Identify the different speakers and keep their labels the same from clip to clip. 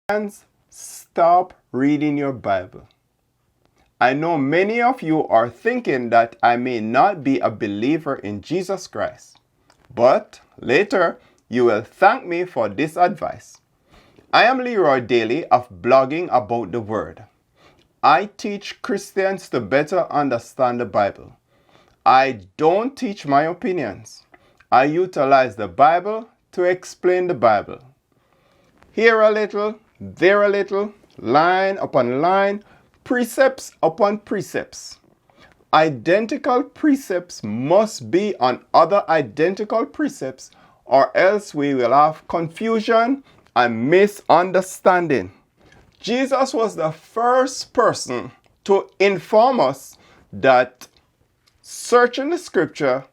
Speaker 1: Friends, stop reading your Bible. I know many of you are thinking that I may not be a believer in Jesus Christ, but later you will thank me for this advice. I am Leroy Daley of Blogging About the Word. I teach Christians to better understand the Bible. I don't teach my opinions. I utilize the Bible to explain the Bible. Here a little, there a little, line upon line, precepts upon precepts. Identical precepts must be on other identical precepts, or else we will have confusion and misunderstanding. Jesus was the first person to inform us that searching the scripture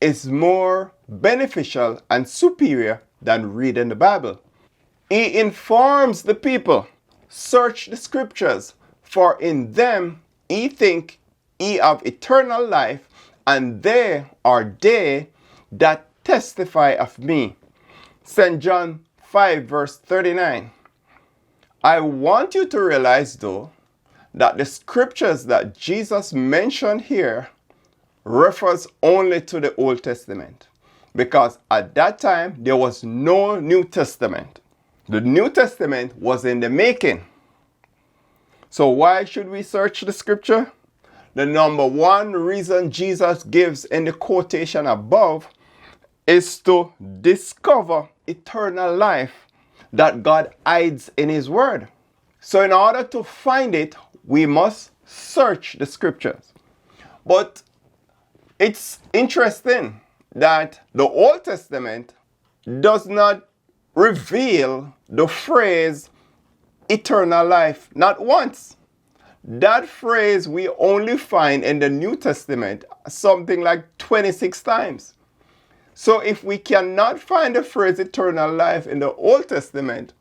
Speaker 1: is more beneficial and superior than reading the Bible. He informs the people, search the scriptures, for in them ye think ye have eternal life, and they are they that testify of me. St. John 5 verse 39. I want you to realize though, that the scriptures that Jesus mentioned here refers only to the Old Testament, because at that time there was no New Testament. The New Testament was in the making. So why should we search the scripture? The number one reason Jesus gives in the quotation above is to discover eternal life that God hides in His Word. So in order to find it, we must search the scriptures. But it's interesting that the Old Testament does not reveal the phrase eternal life, not once. That phrase we only find in the New Testament something like 26 times. So if we cannot find the phrase eternal life in the Old Testament,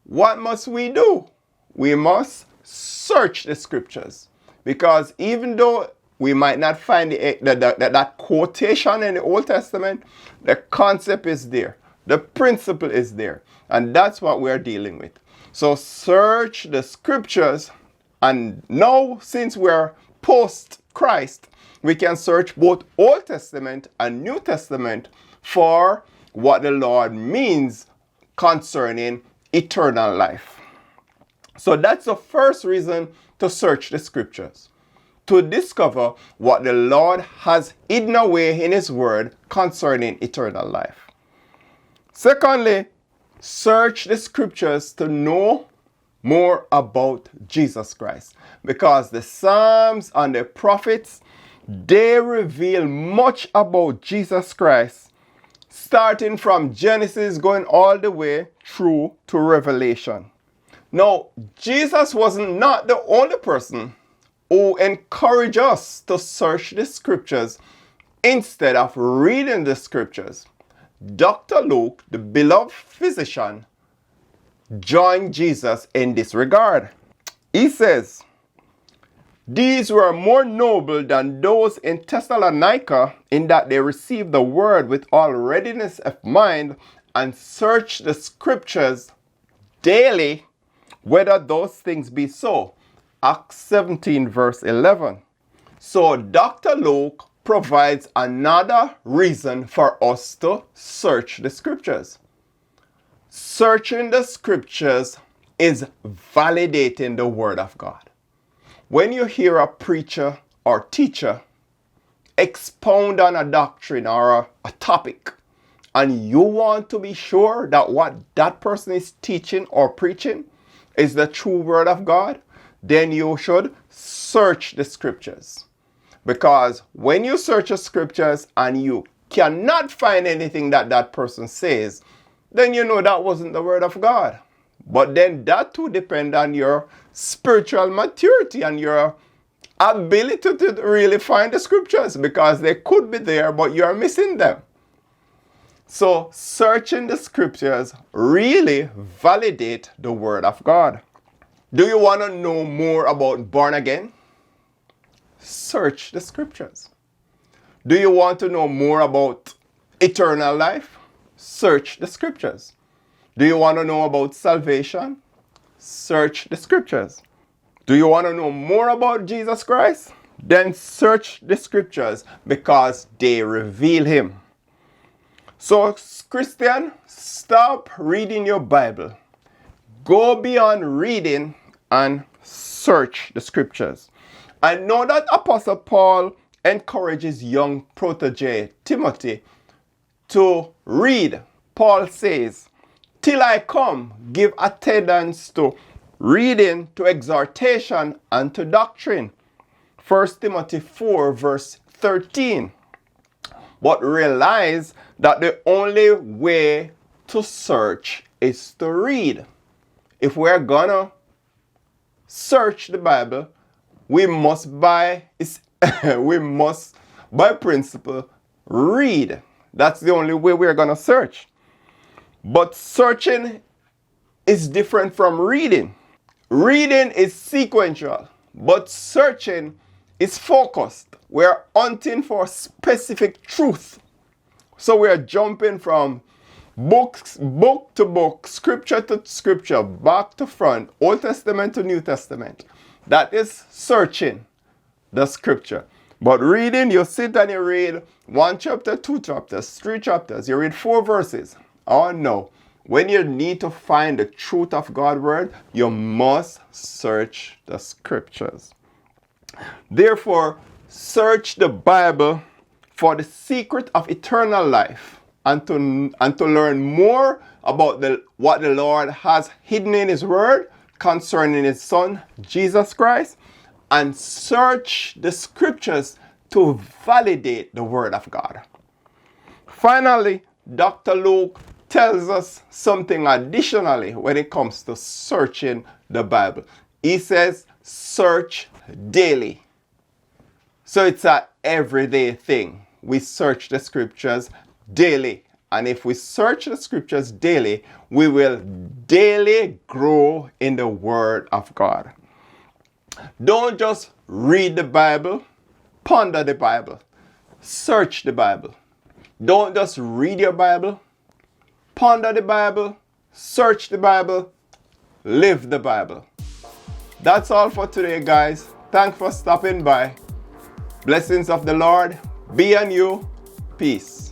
Speaker 1: what must we do? We must search the scriptures. Because even though we might not find that quotation in the Old Testament, the concept is there. The principle is there. And that's what we're dealing with. So search the scriptures. And now, since we're post-Christ, we can search both Old Testament and New Testament for what the Lord means concerning eternal life. So that's the first reason to search the scriptures, to discover what the Lord has hidden away in His Word concerning eternal life. Secondly, search the scriptures to know more about Jesus Christ, because the Psalms and the prophets, they reveal much about Jesus Christ, starting from Genesis going all the way through to Revelation. Now, Jesus was not the only person who encouraged us to search the scriptures instead of reading the scriptures. Dr. Luke, the beloved physician, joined Jesus in this regard. He says, these were more noble than those in Thessalonica, in that they received the word with all readiness of mind and searched the scriptures daily whether those things be so. Acts 17 verse 11. So Dr. Luke provides another reason for us to search the scriptures. Searching the scriptures is validating the word of God. When you hear a preacher or teacher expound on a doctrine or a topic, and you want to be sure that what that person is teaching or preaching is the true word of God, then you should search the scriptures. Because when you search the scriptures and you cannot find anything that that person says, then you know that wasn't the word of God. But then that too depends on your spiritual maturity and your ability to really find the scriptures, because they could be there, but you are missing them. So searching the scriptures really validate the word of God. Do you want to know more about born again? Search the scriptures. Do you want to know more about eternal life? Search the scriptures. Do you want to know about salvation? Search the scriptures. Do you want to know more about Jesus Christ? Then search the scriptures because they reveal him. So, Christian, stop reading your Bible. Go beyond reading and search the scriptures. I know that Apostle Paul encourages young protege Timothy to read. Paul says, "Till I come, give attendance to reading, to exhortation, and to doctrine." 1 Timothy 4 verse 13. But realize that the only way to search is to read. If we're gonna search the Bible, we must by principle read. That's the only way we're gonna search. But searching is different from reading. Reading is sequential, but searching is focused. We're hunting for specific truth. So we're jumping from book to book, scripture to scripture, back to front, Old Testament to New Testament. That is searching the scripture. But reading, you sit and you read 1 chapter, 2 chapters, 3 chapters. You read 4 verses. Oh no. When you need to find the truth of God's word, you must search the scriptures. Therefore, search the Bible for the secret of eternal life and to learn more about what the Lord has hidden in his word concerning his son, Jesus Christ, and search the scriptures to validate the word of God. Finally, Dr. Luke tells us something additionally when it comes to searching the Bible. He says, search daily. So it's an everyday thing. We search the scriptures daily. And if we search the scriptures daily, we will daily grow in the word of God. Don't just read the Bible, ponder the Bible, search the Bible. Don't just read your Bible, ponder the Bible, search the Bible, live the Bible. That's all for today, guys. Thanks for stopping by. Blessings of the Lord be on you. Peace.